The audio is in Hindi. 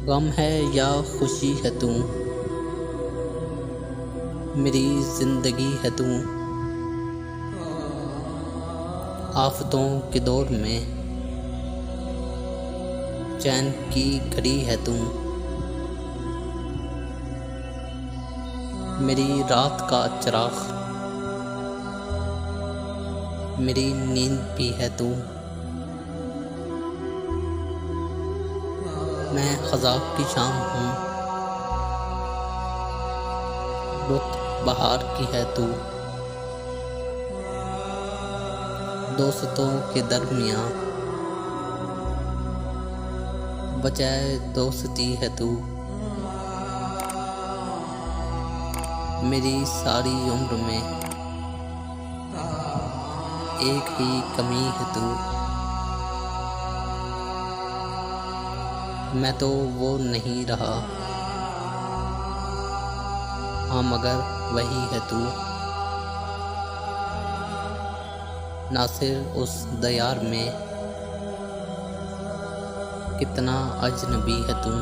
गम है या खुशी है तू, मेरी जिंदगी है तू। आफतों के दौर में चैन की घड़ी है तू, मेरी रात का चिराग, मेरी नींद भी है तू। मैं ख़ज़ां की शाम हूँ, रुत बहार की है तू। दोस्तों के दरमियाँ बजाए दोस्ती है तू, मेरी सारी उम्र में एक ही कमी है तू। मैं तो वो नहीं रहा, हाँ मगर वही है तू। नासिर उस दयार में कितना अजनबी है तू।